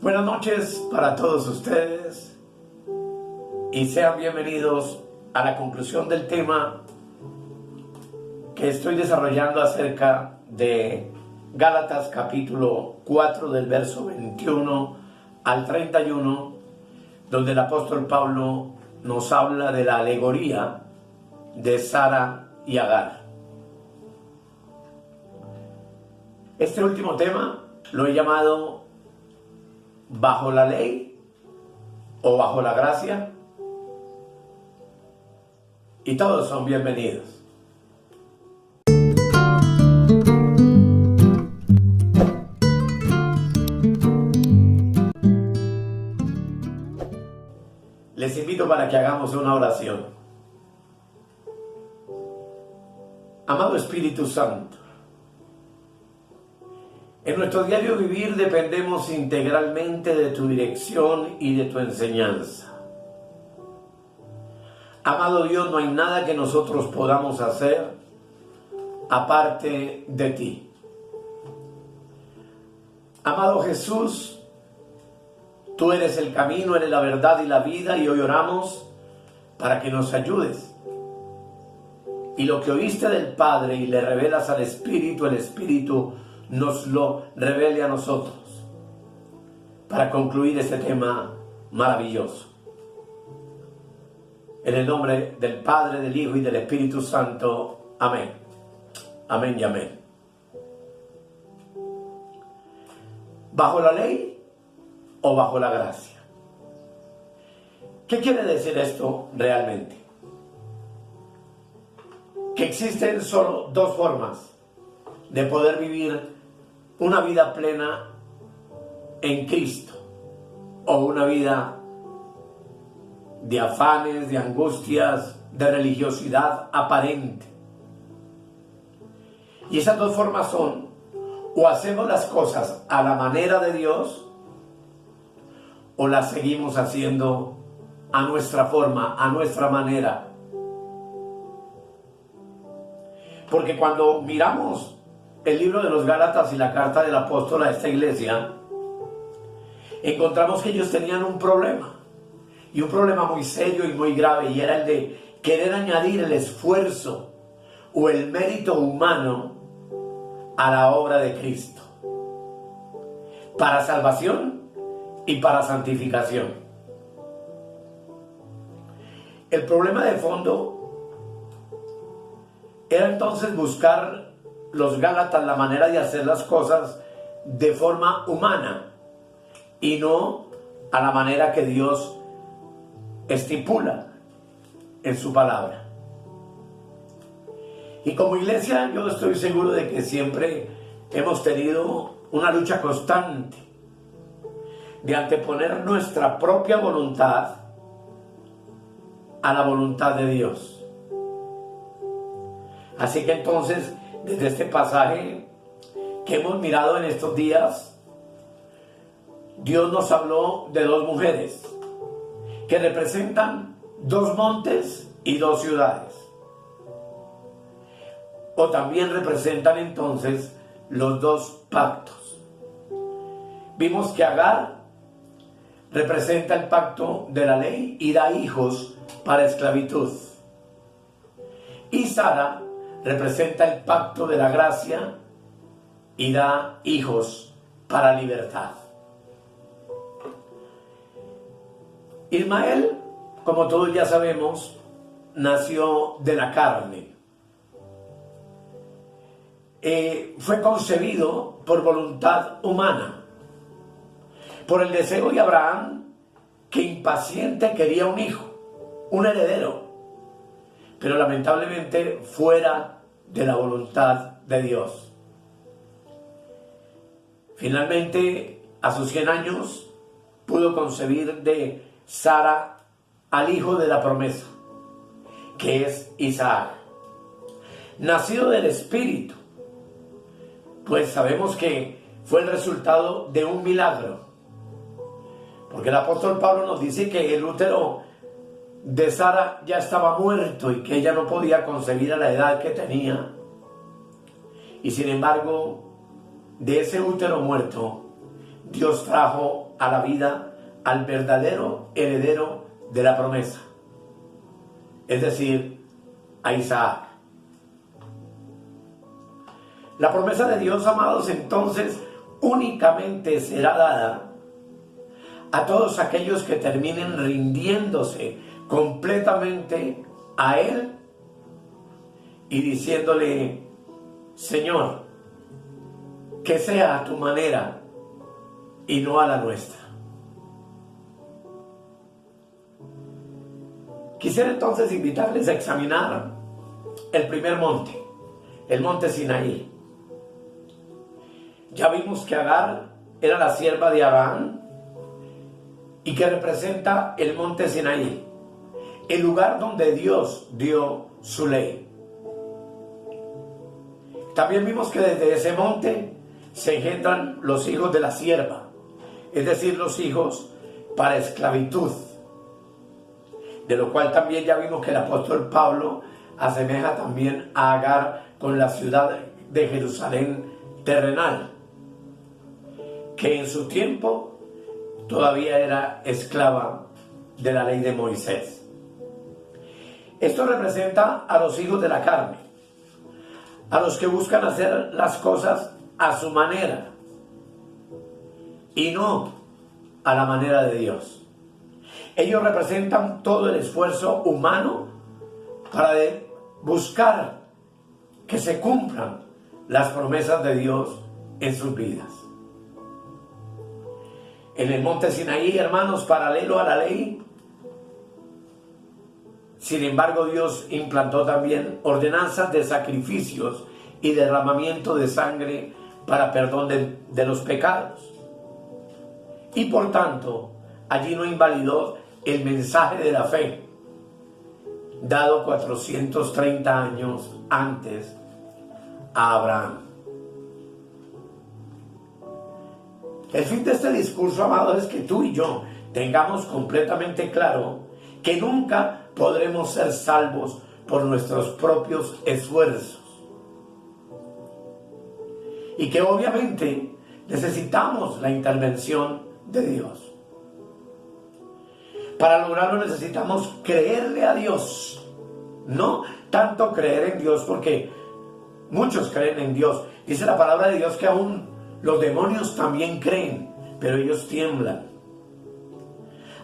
Buenas noches para todos ustedes y sean bienvenidos a la conclusión del tema que estoy desarrollando acerca de Gálatas capítulo 4 del verso 21 al 31, donde el apóstol Pablo nos habla de la alegoría de Sara y Agar. Este último tema lo he llamado ¿bajo la ley o bajo la gracia? Y todos son bienvenidos. Les invito para que hagamos una oración. Amado Espíritu Santo, en nuestro diario vivir dependemos integralmente de tu dirección y de tu enseñanza. Amado Dios, no hay nada que nosotros podamos hacer aparte de ti. Amado Jesús, tú eres el camino, eres la verdad y la vida, y hoy oramos para que nos ayudes. Y lo que oíste del Padre y le revelas al Espíritu, el Espíritu nos lo revele a nosotros, para concluir este tema maravilloso. En el nombre del Padre, del Hijo y del Espíritu Santo. Amén. Amén y amén. ¿Bajo la ley o bajo la gracia? ¿Qué quiere decir esto realmente? Que existen solo dos formas de poder vivir una vida plena en Cristo, o una vida de afanes, de angustias, de religiosidad aparente. Y esas dos formas son: o hacemos las cosas a la manera de Dios, o las seguimos haciendo a nuestra forma, a nuestra manera. Porque cuando miramos el libro de los Gálatas y la carta del apóstol a esta iglesia, encontramos que ellos tenían un problema, y un problema muy serio y muy grave, y era el de querer añadir el esfuerzo o el mérito humano a la obra de Cristo, para salvación y para santificación. El problema de fondo era entonces buscar los Gálatas la manera de hacer las cosas de forma humana y no a la manera que Dios estipula en su palabra. Y como iglesia yo estoy seguro de que siempre hemos tenido una lucha constante de anteponer nuestra propia voluntad a la voluntad de Dios. Así que entonces, desde este pasaje que hemos mirado en estos días, Dios nos habló de dos mujeres que representan dos montes y dos ciudades. O también representan entonces los dos pactos. Vimos que Agar representa el pacto de la ley y da hijos para esclavitud. Y Sara representa el pacto de la gracia y da hijos para libertad. Ismael, como todos ya sabemos, nació de la carne. Fue concebido por voluntad humana, por el deseo de Abraham, que impaciente quería un hijo, un heredero, pero lamentablemente fuera de la voluntad de Dios. Finalmente, a sus 100 años, pudo concebir de Sara al hijo de la promesa, que es Isaac, nacido del Espíritu, pues sabemos que fue el resultado de un milagro, porque el apóstol Pablo nos dice que el útero de Sara ya estaba muerto y que ella no podía concebir a la edad que tenía. Y sin embargo, de ese útero muerto Dios trajo a la vida al verdadero heredero de la promesa, es decir, a Isaac. La promesa de Dios, amados, entonces únicamente será dada a todos aquellos que terminen rindiéndose completamente a Él y diciéndole: Señor, que sea a tu manera y no a la nuestra. Quisiera entonces invitarles a examinar el primer monte, el monte Sinaí. Ya vimos que Agar era la sierva de Abraham y que representa el monte Sinaí, el lugar donde Dios dio su ley. También vimos que desde ese monte se engendran los hijos de la sierva, es decir, los hijos para esclavitud, de lo cual también ya vimos que el apóstol Pablo asemeja también a Agar con la ciudad de Jerusalén terrenal, que en su tiempo todavía era esclava de la ley de Moisés. Esto representa a los hijos de la carne, a los que buscan hacer las cosas a su manera y no a la manera de Dios. Ellos representan todo el esfuerzo humano para buscar que se cumplan las promesas de Dios en sus vidas. En el monte Sinaí, hermanos, paralelo a la ley, sin embargo, Dios implantó también ordenanzas de sacrificios y derramamiento de sangre para perdón de los pecados. Y por tanto, allí no invalidó el mensaje de la fe, dado 430 años antes a Abraham. El fin de este discurso, amados, es que tú y yo tengamos completamente claro que nunca podremos ser salvos por nuestros propios esfuerzos. Y que obviamente necesitamos la intervención de Dios. Para lograrlo necesitamos creerle a Dios. No tanto creer en Dios, porque muchos creen en Dios. Dice la palabra de Dios que aún los demonios también creen, pero ellos tiemblan.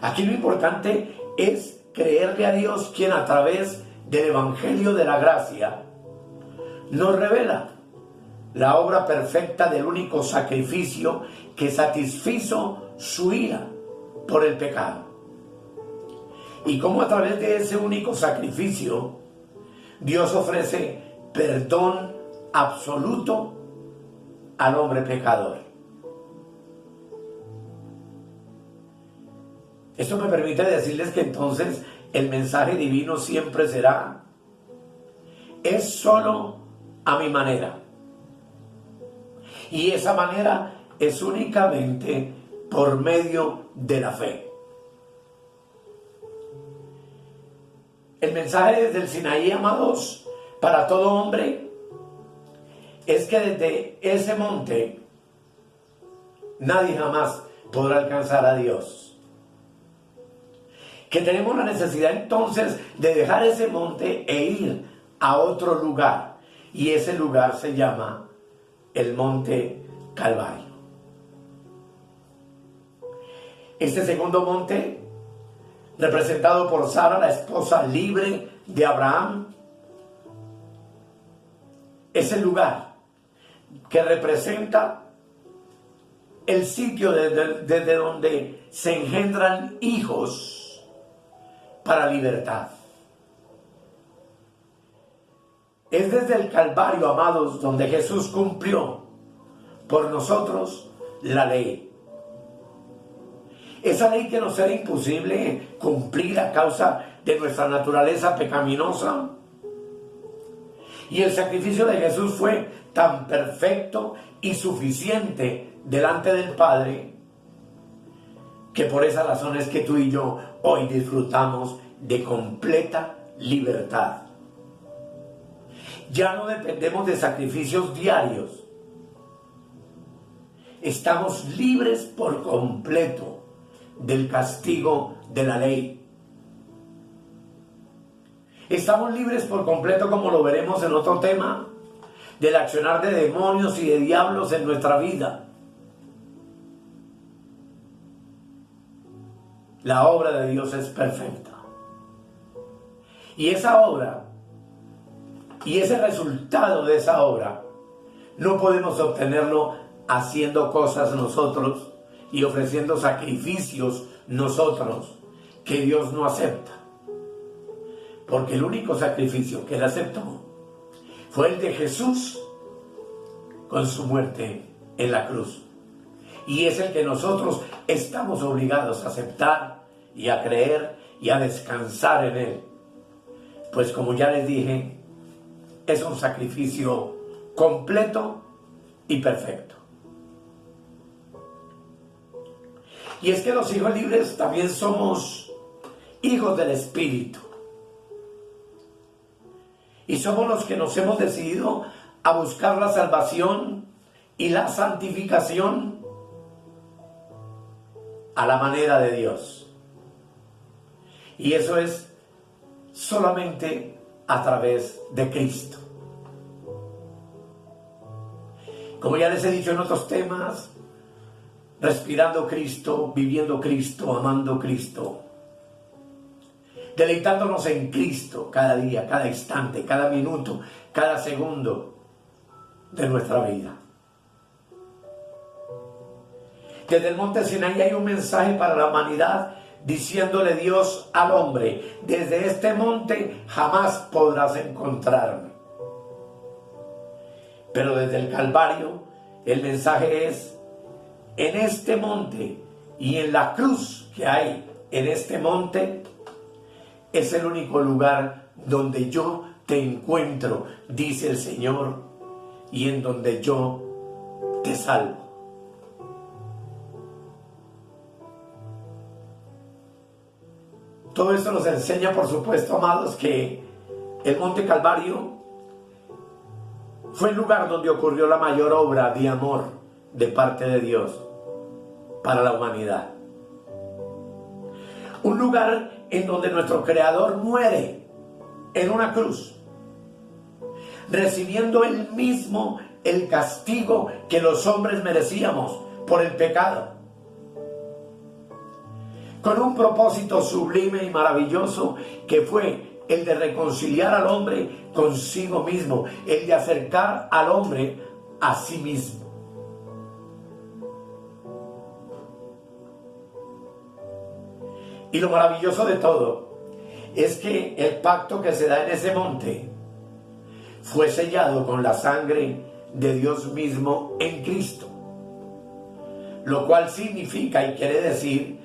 Aquí lo importante es creerle a Dios, quien a través del Evangelio de la Gracia nos revela la obra perfecta del único sacrificio que satisfizo su ira por el pecado. Y cómo a través de ese único sacrificio Dios ofrece perdón absoluto al hombre pecador. Esto me permite decirles que entonces el mensaje divino siempre será: es solo a mi manera. Y esa manera es únicamente por medio de la fe. El mensaje desde el Sinaí, amados, para todo hombre, es que desde ese monte nadie jamás podrá alcanzar a Dios. Que tenemos la necesidad entonces de dejar ese monte e ir a otro lugar. Y ese lugar se llama el Monte Calvario. Este segundo monte, representado por Sara, la esposa libre de Abraham, es el lugar que representa el sitio desde donde se engendran hijos para libertad. Es desde el Calvario, amados, donde Jesús cumplió por nosotros la ley. Esa ley que nos era imposible cumplir a causa de nuestra naturaleza pecaminosa. Y el sacrificio de Jesús fue tan perfecto y suficiente delante del Padre, que por esa razón es que tú y yo hoy disfrutamos de completa libertad. Ya no dependemos de sacrificios diarios. estamos libres por completo del castigo de la ley. Estamos libres por completo, como lo veremos en otro tema, del accionar de demonios y de diablos en nuestra vida. La obra de Dios es perfecta. Y esa obra, y ese resultado de esa obra, no podemos obtenerlo haciendo cosas nosotros y ofreciendo sacrificios nosotros que Dios no acepta. Porque el único sacrificio que Él aceptó fue el de Jesús con su muerte en la cruz. Y es el que nosotros estamos obligados a aceptar y a creer y a descansar en Él. Pues como ya les dije, es un sacrificio completo y perfecto. Y es que los hijos libres también somos hijos del Espíritu. Y somos los que nos hemos decidido a buscar la salvación y la santificación a la manera de Dios. Y eso es solamente a través de Cristo. Como ya les he dicho en otros temas, respirando Cristo, viviendo Cristo, amando Cristo, deleitándonos en Cristo cada día, cada instante, cada minuto, cada segundo de nuestra vida. Desde el monte Sinaí hay un mensaje para la humanidad diciéndole Dios al hombre: desde este monte jamás podrás encontrarme. Pero desde el Calvario el mensaje es: en este monte y en la cruz que hay en este monte es el único lugar donde yo te encuentro, dice el Señor, y en donde yo te salvo. Todo esto nos enseña, por supuesto, amados, que el Monte Calvario fue el lugar donde ocurrió la mayor obra de amor de parte de Dios para la humanidad. Un lugar en donde nuestro Creador muere en una cruz, recibiendo él mismo el castigo que los hombres merecíamos por el pecado, con un propósito sublime y maravilloso que fue el de reconciliar al hombre consigo mismo, el de acercar al hombre a sí mismo. Y lo maravilloso de todo es que el pacto que se da en ese monte fue sellado con la sangre de Dios mismo en Cristo, lo cual significa y quiere decir,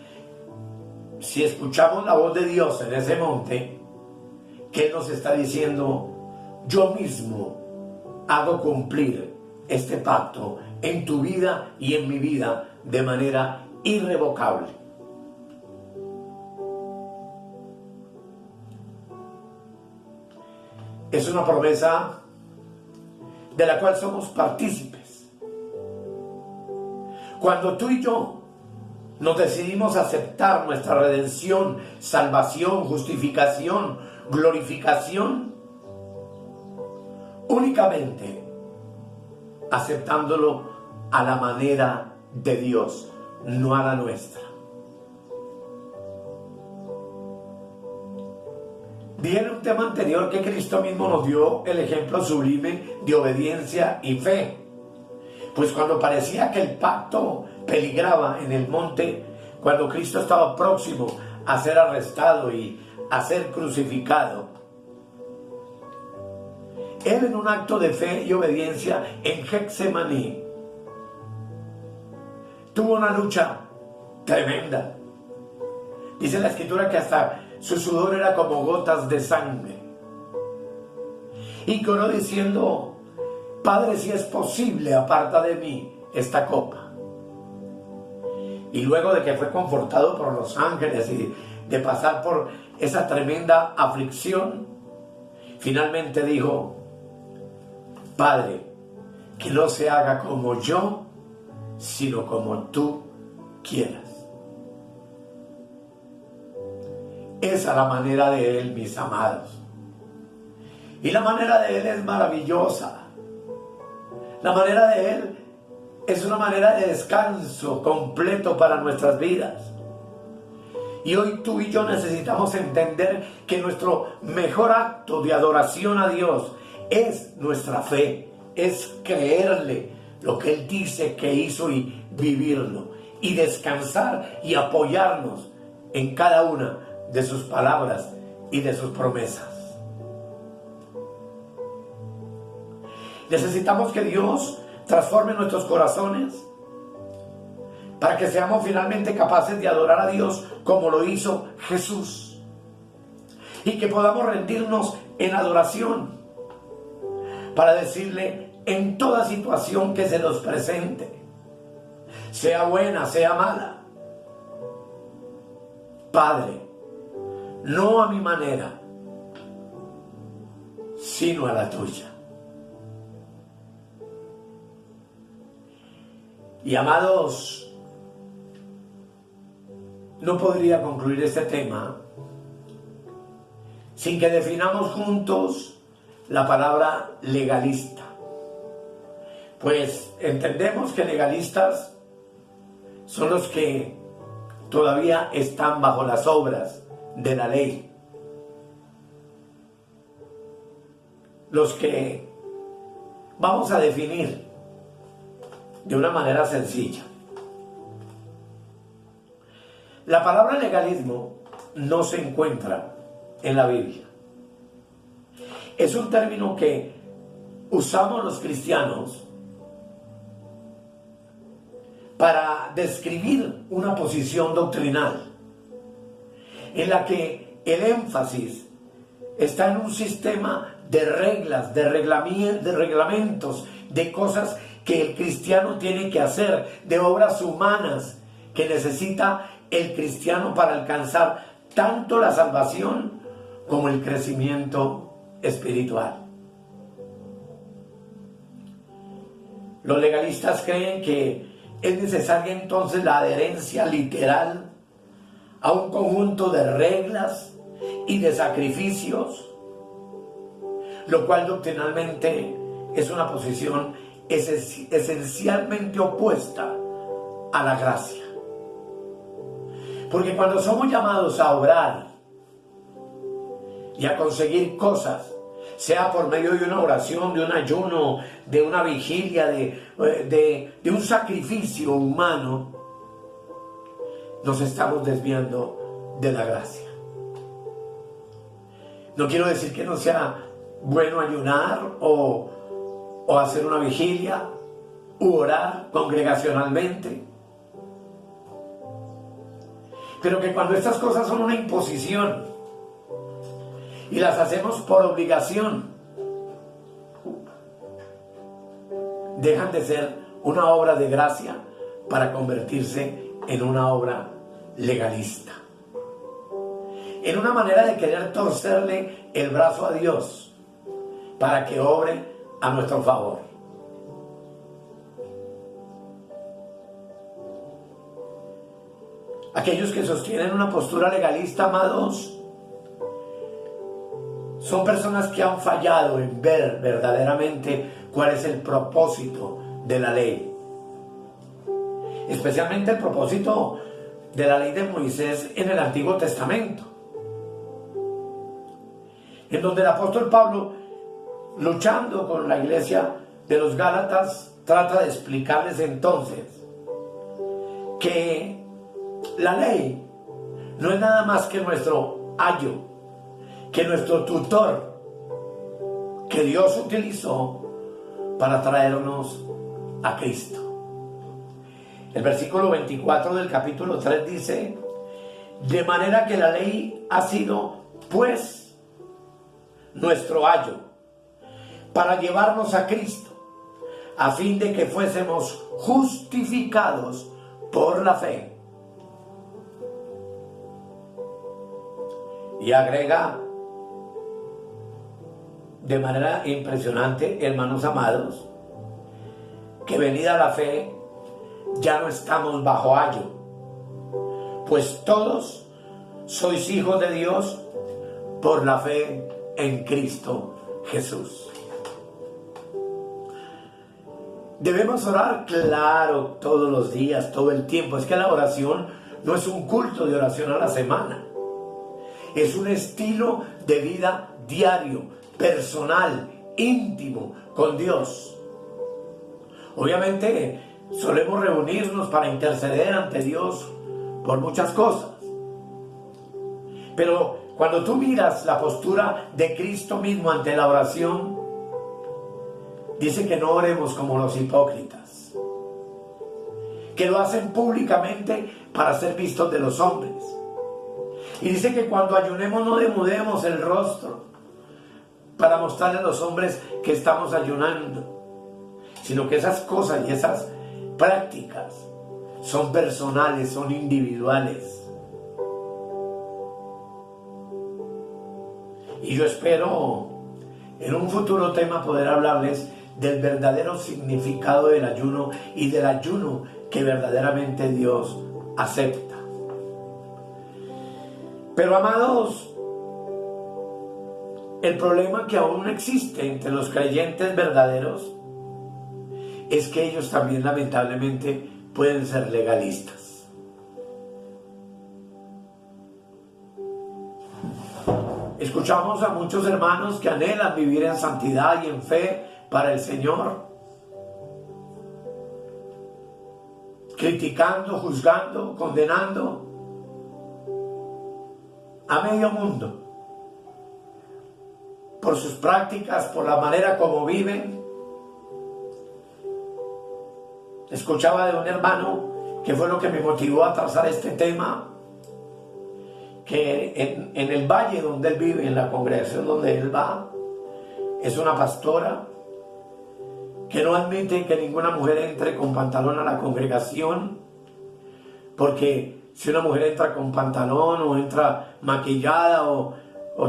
si escuchamos la voz de Dios en ese monte, que Él nos está diciendo: yo mismo hago cumplir este pacto en tu vida y en mi vida de manera irrevocable. Es una promesa de la cual somos partícipes. Cuando tú y yo nos decidimos aceptar nuestra redención, salvación, justificación, glorificación, únicamente aceptándolo a la manera de Dios, no a la nuestra. Dije en un tema anterior que Cristo mismo nos dio el ejemplo sublime de obediencia y fe. Pues cuando parecía que el pacto peligraba en el monte, cuando Cristo estaba próximo a ser arrestado y a ser crucificado, Él, en un acto de fe y obediencia en Getsemaní, tuvo una lucha tremenda. Dice la Escritura que hasta su sudor era como gotas de sangre. Y oró diciendo: Padre, si es posible, aparta de mí esta copa. Y luego de que fue confortado por los ángeles y de pasar por esa tremenda aflicción, finalmente dijo: Padre, que no se haga como yo, sino como tú quieras. Esa es la manera de Él, mis amados. Y la manera de Él es maravillosa. La manera de Él es una manera de descanso completo para nuestras vidas. Y hoy tú y yo necesitamos entender que nuestro mejor acto de adoración a Dios es nuestra fe, es creerle lo que Él dice que hizo y vivirlo, y descansar y apoyarnos en cada una de sus palabras y de sus promesas. Necesitamos que Dios transforme nuestros corazones para que seamos finalmente capaces de adorar a Dios como lo hizo Jesús, y que podamos rendirnos en adoración para decirle en toda situación que se nos presente, sea buena, sea mala: Padre, no a mi manera, sino a la tuya. Y amados, no podría concluir este tema sin que definamos juntos la palabra legalista. Pues entendemos que legalistas son los que todavía están bajo las obras de la ley, los que vamos a definir de una manera sencilla. La palabra legalismo no se encuentra en la Biblia. Es un término que usamos los cristianos para describir una posición doctrinal en la que el énfasis está en un sistema de reglas, de reglamentos, de cosas que el cristiano tiene que hacer, de obras humanas que necesita el cristiano para alcanzar tanto la salvación como el crecimiento espiritual. Los legalistas creen que es necesaria entonces la adherencia literal a un conjunto de reglas y de sacrificios, lo cual doctrinalmente es una posición esencialmente opuesta a la gracia. Porque cuando somos llamados a obrar y a conseguir cosas, sea por medio de una oración, de un ayuno, de una vigilia, de un sacrificio humano, nos estamos desviando de la gracia. No quiero decir que no sea bueno ayunar o hacer una vigilia u orar congregacionalmente, pero que cuando estas cosas son una imposición y las hacemos por obligación, dejan de ser una obra de gracia para convertirse en una obra legalista, en una manera de querer torcerle el brazo a Dios para que obre a nuestro favor. Aquellos que sostienen una postura legalista, amados, son personas que han fallado en ver verdaderamente cuál es el propósito de la ley. Especialmente el propósito de la ley de Moisés en el Antiguo Testamento, en donde el apóstol Pablo, luchando con la iglesia de los Gálatas, trata de explicarles entonces que la ley no es nada más que nuestro ayo, que nuestro tutor, que Dios utilizó para traernos a Cristo. El versículo 24 del capítulo 3 dice: de manera que la ley ha sido, pues, nuestro ayo, para llevarnos a Cristo, a fin de que fuésemos justificados por la fe. Y agrega de manera impresionante, hermanos amados, que venida la fe, ya no estamos bajo ayo, pues todos sois hijos de Dios por la fe en Cristo Jesús. Debemos orar, claro, todos los días, todo el tiempo. Es que la oración no es un culto de oración a la semana. Es un estilo de vida diario, personal, íntimo con Dios. Obviamente solemos reunirnos para interceder ante Dios por muchas cosas. Pero cuando tú miras la postura de Cristo mismo ante la oración, dice que no oremos como los hipócritas, que lo hacen públicamente para ser vistos de los hombres. Y dice que cuando ayunemos no demudemos el rostro para mostrarle a los hombres que estamos ayunando, sino que esas cosas y esas prácticas son personales, son individuales. Y yo espero en un futuro tema poder hablarles del verdadero significado del ayuno y del ayuno que verdaderamente Dios acepta. Pero amados, el problema que aún existe entre los creyentes verdaderos es que ellos también lamentablemente pueden ser legalistas. Escuchamos a muchos hermanos que anhelan vivir en santidad y en fe para el Señor, criticando, juzgando, condenando a medio mundo por sus prácticas, por la manera como viven. Escuchaba de un hermano que fue lo que me motivó a trazar este tema, que en el valle donde él vive, en la congregación donde él va, es una pastora que no admite que ninguna mujer entre con pantalón a la congregación, porque si una mujer entra con pantalón o entra maquillada o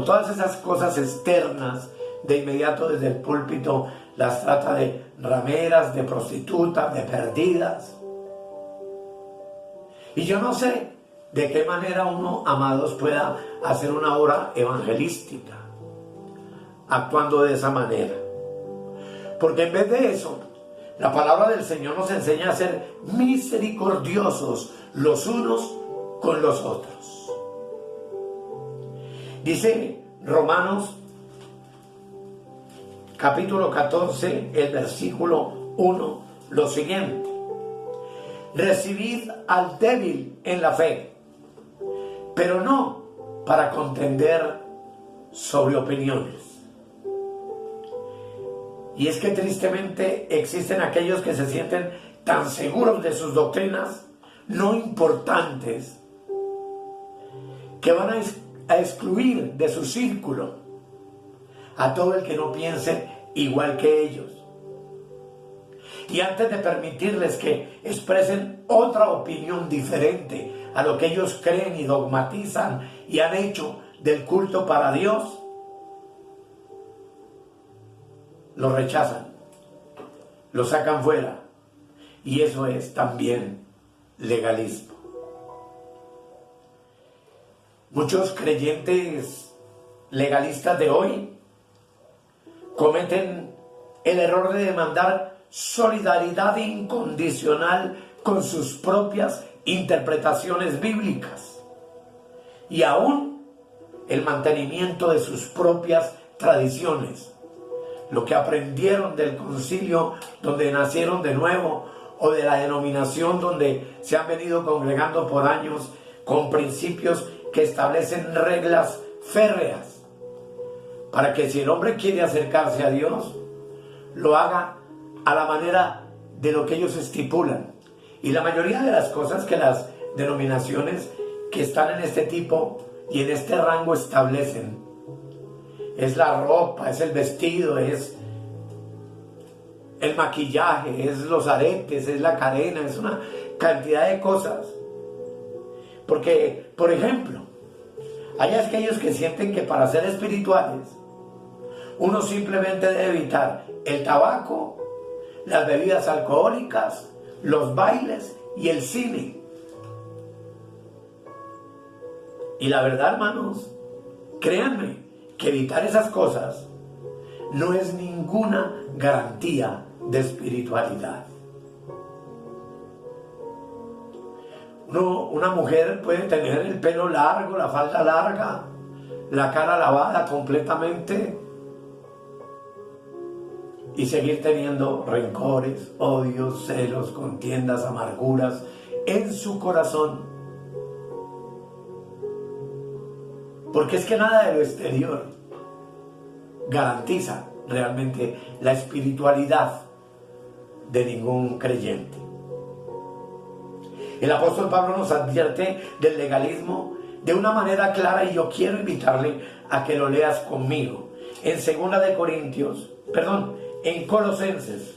todas esas cosas externas, de inmediato desde el púlpito las trata de rameras, de prostitutas, de perdidas. Y yo no sé de qué manera uno, amados, pueda hacer una obra evangelística actuando de esa manera. Porque en vez de eso, la palabra del Señor nos enseña a ser misericordiosos los unos con los otros. Dice Romanos capítulo 14, el versículo 1, lo siguiente: recibid al débil en la fe, pero no para contender sobre opiniones. Y es que tristemente existen aquellos que se sienten tan seguros de sus doctrinas no importantes que van a excluir de su círculo a todo el que no piense igual que ellos. Y antes de permitirles que expresen otra opinión diferente a lo que ellos creen y dogmatizan y han hecho del culto para Dios, lo rechazan, lo sacan fuera. Y eso es también legalismo. Muchos creyentes legalistas de hoy cometen el error de demandar solidaridad incondicional con sus propias interpretaciones bíblicas y aún el mantenimiento de sus propias tradiciones, lo que aprendieron del concilio donde nacieron de nuevo o de la denominación donde se han venido congregando por años, con principios que establecen reglas férreas para que si el hombre quiere acercarse a Dios, lo haga a la manera de lo que ellos estipulan. Y la mayoría de las cosas que las denominaciones que están en este tipo y en este rango establecen es la ropa, es el vestido, es el maquillaje, es los aretes, es la cadena, es una cantidad de cosas. Porque, por ejemplo, hay aquellos que sienten que para ser espirituales uno simplemente debe evitar el tabaco, las bebidas alcohólicas, los bailes y el cine. Y la verdad, hermanos, créanme que evitar esas cosas no es ninguna garantía de espiritualidad. Una mujer puede tener el pelo largo, la falda larga, la cara lavada completamente y seguir teniendo rencores, odios, celos, contiendas, amarguras en su corazón. Porque es que nada de lo exterior garantiza realmente la espiritualidad de ningún creyente. El apóstol Pablo nos advierte del legalismo de una manera clara y yo quiero invitarle a que lo leas conmigo. En Colosenses.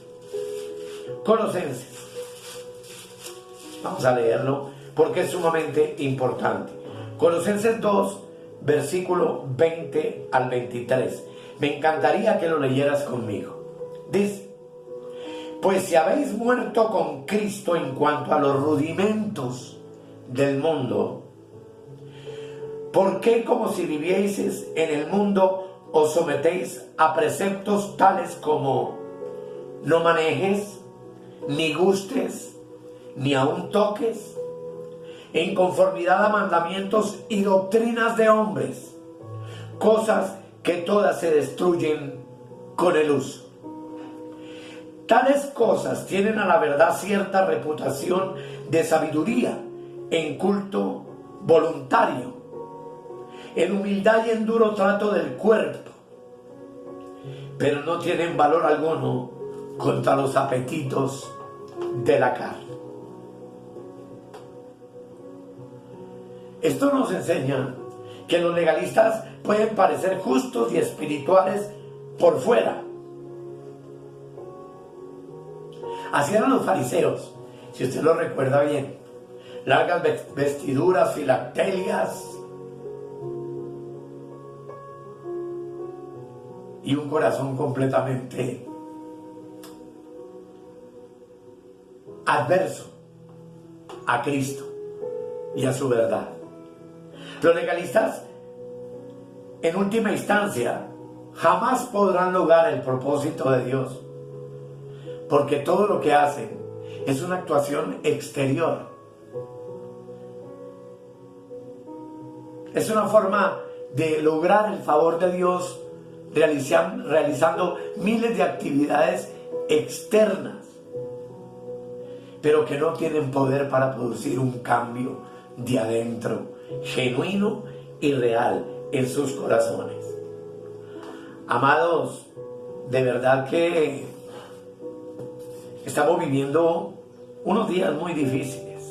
Vamos a leerlo porque es sumamente importante. Colosenses 2, versículo 20 al 23. Me encantaría que lo leyeras conmigo. Dice: pues si habéis muerto con Cristo en cuanto a los rudimentos del mundo, ¿por qué, como si vivieseis en el mundo, os sometéis a preceptos tales como no manejes, ni gustes, ni aun toques, en conformidad a mandamientos y doctrinas de hombres, cosas que todas se destruyen con el uso? Tales cosas tienen a la verdad cierta reputación de sabiduría en culto voluntario, en humildad y en duro trato del cuerpo, pero no tienen valor alguno contra los apetitos de la carne. Esto nos enseña que los legalistas pueden parecer justos y espirituales por fuera. Así eran los fariseos, si usted lo recuerda bien. Largas vestiduras, filactelias y un corazón completamente adverso a Cristo y a su verdad. Los legalistas, en última instancia, jamás podrán lograr el propósito de Dios, porque todo lo que hacen es una actuación exterior. Es una forma de lograr el favor de Dios realizando miles de actividades externas, pero que no tienen poder para producir un cambio de adentro, genuino y real en sus corazones. Amados, de verdad que estamos viviendo unos días muy difíciles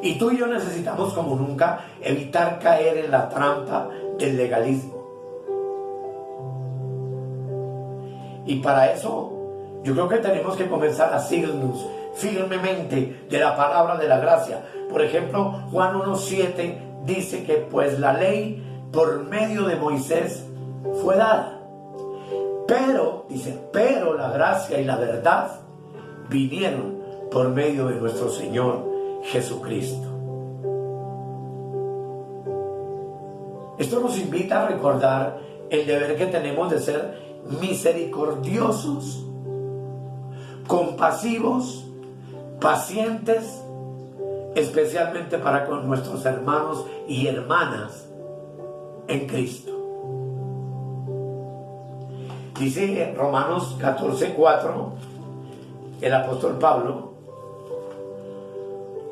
y tú y yo necesitamos como nunca evitar caer en la trampa del legalismo. Y para eso yo creo que tenemos que comenzar a asirnos firmemente de la palabra de la gracia. Por ejemplo, Juan 1:7 dice que pues la ley por medio de Moisés fue dada. Pero la gracia y la verdad vinieron por medio de nuestro Señor Jesucristo. Esto nos invita a recordar el deber que tenemos de ser misericordiosos, compasivos, pacientes, especialmente para con nuestros hermanos y hermanas en Cristo. Dice en Romanos 14:4 el apóstol Pablo: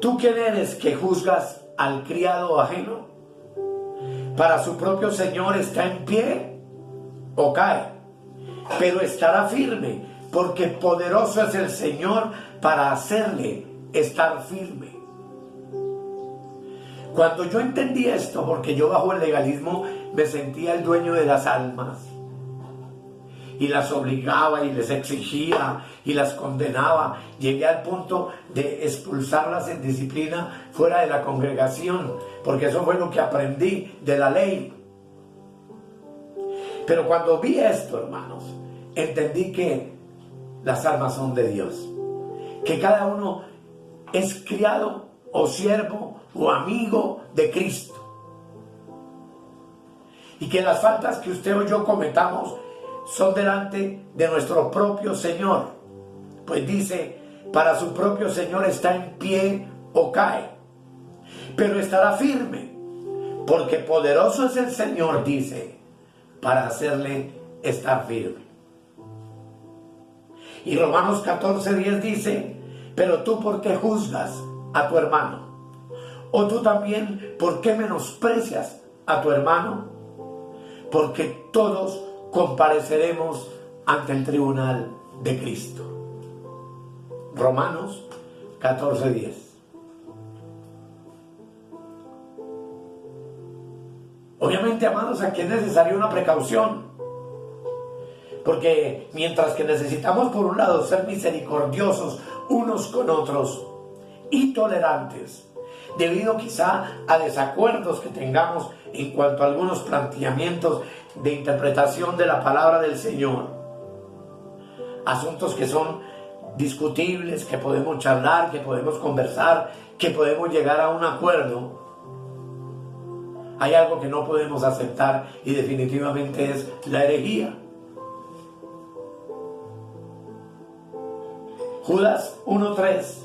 ¿tú quién eres que juzgas al criado ajeno? Para su propio Señor está en pie o cae, pero estará firme, porque poderoso es el Señor para hacerle estar firme. Cuando yo entendí esto, porque yo bajo el legalismo me sentía el dueño de las almas y las obligaba y les exigía y las condenaba, llegué al punto de expulsarlas en disciplina fuera de la congregación, porque eso fue lo que aprendí de la ley. Pero cuando vi esto, hermanos, entendí que las almas son de Dios, que cada uno es criado o siervo o amigo de Cristo. Y que las faltas que usted o yo cometamos son delante de nuestro propio Señor. Pues dice, para su propio Señor está en pie o cae, pero estará firme, porque poderoso es el Señor, dice, para hacerle estar firme. Y Romanos 14:10 dice, pero tú, ¿por qué juzgas a tu hermano? O tú también, ¿por qué menosprecias a tu hermano? Porque todos compareceremos ante el tribunal de Cristo. Romanos 14:10. Obviamente, amados, aquí es necesaria una precaución. Porque mientras que necesitamos, por un lado, ser misericordiosos unos con otros y tolerantes, debido quizá a desacuerdos que tengamos en cuanto a algunos planteamientos de interpretación de la palabra del Señor, asuntos que son discutibles, que podemos charlar, que podemos conversar, que podemos llegar a un acuerdo, hay algo que no podemos aceptar y definitivamente es la herejía. Judas 1:3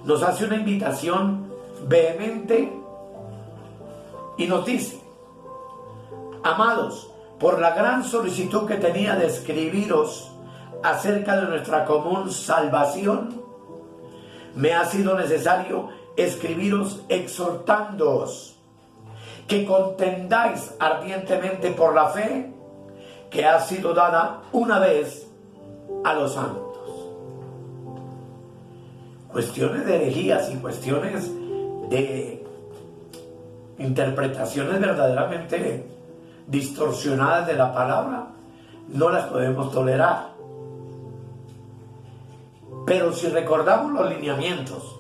nos hace una invitación vehemente y nos dice: amados, por la gran solicitud que tenía de escribiros acerca de nuestra común salvación, me ha sido necesario escribiros exhortándoos que contendáis ardientemente por la fe que ha sido dada una vez a los santos. Cuestiones de herejías y cuestiones de interpretaciones verdaderamente distorsionadas de la palabra no las podemos tolerar. Pero si recordamos los lineamientos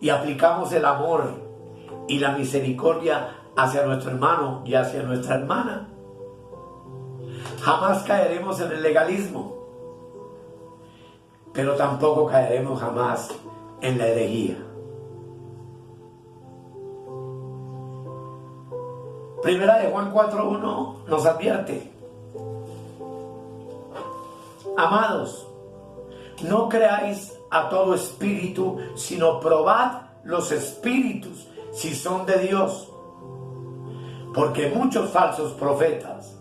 y aplicamos el amor y la misericordia hacia nuestro hermano y hacia nuestra hermana, jamás caeremos en el legalismo, pero tampoco caeremos jamás en la herejía. Primera de Juan 4:1 nos advierte: amados, no creáis a todo espíritu, sino probad los espíritus si son de Dios, porque muchos falsos profetas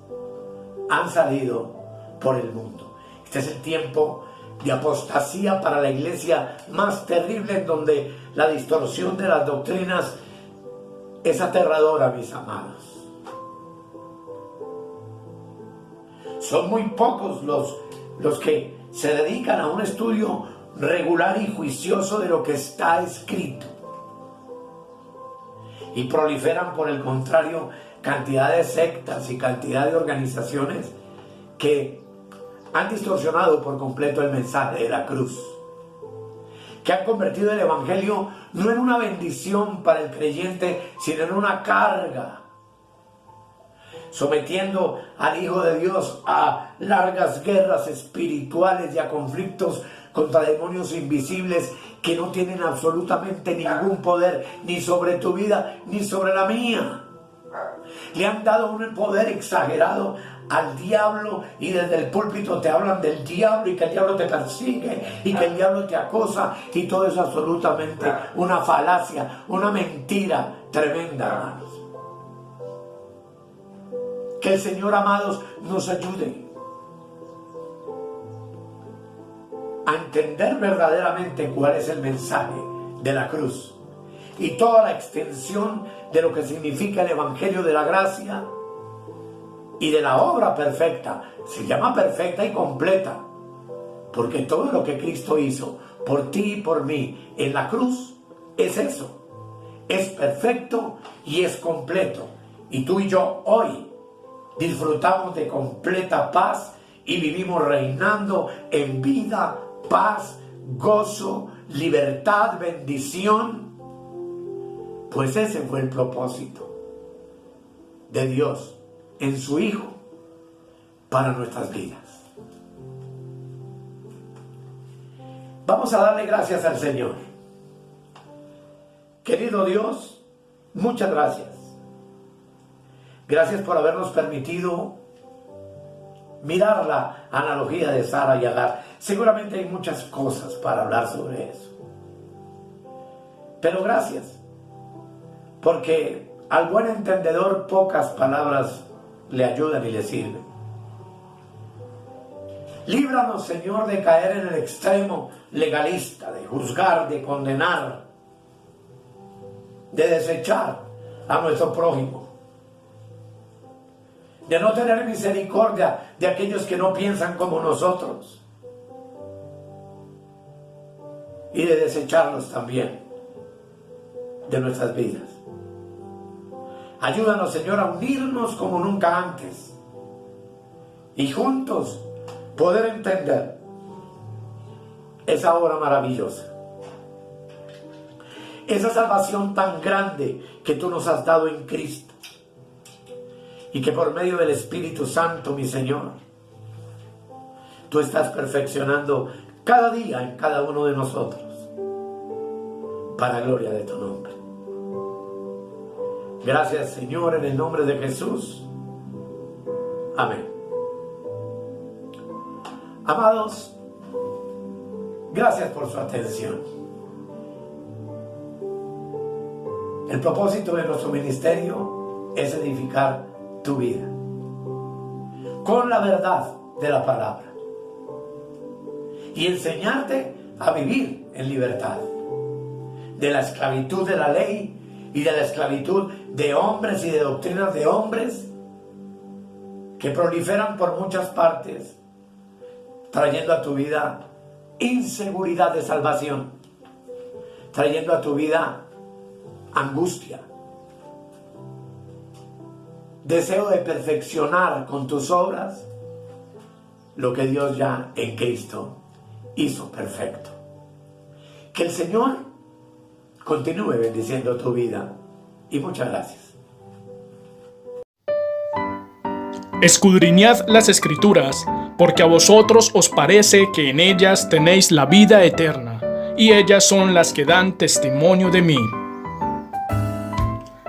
han salido por el mundo. Este es el tiempo de apostasía para la iglesia más terrible, en donde la distorsión de las doctrinas es aterradora, mis amados. Son muy pocos los que se dedican a un estudio regular y juicioso de lo que está escrito. Y proliferan, por el contrario, cantidad de sectas y cantidad de organizaciones que han distorsionado por completo el mensaje de la cruz, que han convertido el evangelio no en una bendición para el creyente, sino en una carga, sometiendo al Hijo de Dios a largas guerras espirituales y a conflictos contra demonios invisibles que no tienen absolutamente ningún poder ni sobre tu vida ni sobre la mía. Le han dado un poder exagerado al diablo, y desde el púlpito te hablan del diablo y que el diablo te persigue y que el diablo te acosa, y todo es absolutamente una falacia, una mentira tremenda, hermanos. Que el Señor, amados, nos ayude a entender verdaderamente cuál es el mensaje de la cruz y toda la extensión de lo que significa el evangelio de la gracia y de la obra perfecta. Se llama perfecta y completa porque todo lo que Cristo hizo por ti y por mí en la cruz es eso, es perfecto y es completo. Y tú y yo hoy disfrutamos de completa paz y vivimos reinando en vida, paz, gozo, libertad, bendición, pues ese fue el propósito de Dios en su Hijo para nuestras vidas. Vamos a darle gracias al Señor. Querido Dios, muchas gracias. Gracias por habernos permitido mirar la analogía de Sara y Agar. Seguramente hay muchas cosas para hablar sobre eso. Pero gracias, porque al buen entendedor pocas palabras le ayudan y le sirven. Líbranos, Señor, de caer en el extremo legalista, de juzgar, de condenar, de desechar a nuestro prójimo, de no tener misericordia de aquellos que no piensan como nosotros y de desecharlos también de nuestras vidas. Ayúdanos, Señor, a unirnos como nunca antes y juntos poder entender esa obra maravillosa, esa salvación tan grande que tú nos has dado en Cristo, y que por medio del Espíritu Santo, mi Señor, tú estás perfeccionando cada día en cada uno de nosotros, para gloria de tu nombre. Gracias, Señor, en el nombre de Jesús. Amén. Amados, gracias por su atención. El propósito de nuestro ministerio es edificar tu vida con la verdad de la palabra y enseñarte a vivir en libertad de la esclavitud de la ley y de la esclavitud de hombres y de doctrinas de hombres que proliferan por muchas partes, trayendo a tu vida inseguridad de salvación, trayendo a tu vida angustia, deseo de perfeccionar con tus obras lo que Dios ya en Cristo hizo perfecto. Que el Señor continúe bendiciendo tu vida y muchas gracias. Escudriñad las Escrituras, porque a vosotros os parece que en ellas tenéis la vida eterna, y ellas son las que dan testimonio de mí.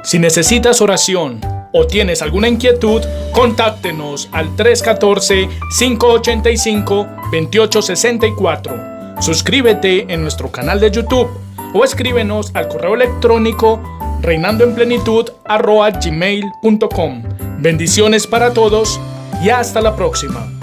Si necesitas oración o tienes alguna inquietud, contáctenos al 314-585-2864. Suscríbete en nuestro canal de YouTube o escríbenos al correo electrónico reinandoenplenitud@gmail.com. Bendiciones para todos y hasta la próxima.